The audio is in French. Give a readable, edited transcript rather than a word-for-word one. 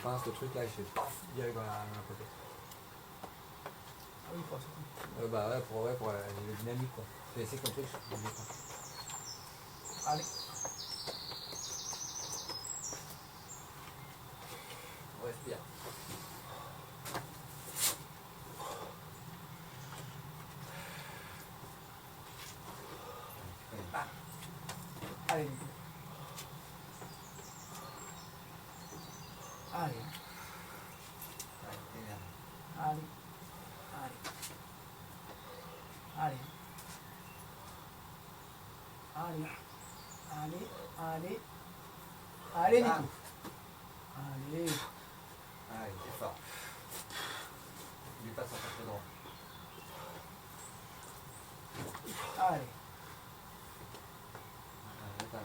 pince, le truc là, il fait paf, direct dans la pocket. Ah oui, pour ça. Bah ouais, pour le dynamique quoi. J'ai essayé comme truc, je ne pas. Allez. On respire. Ah. Allez. Allez. Allez. Allez. Allez. Allez. Allez. Allez, Nico. Allez. Ah, il est fort. Il est pas sans faire droit. Allez. Ah,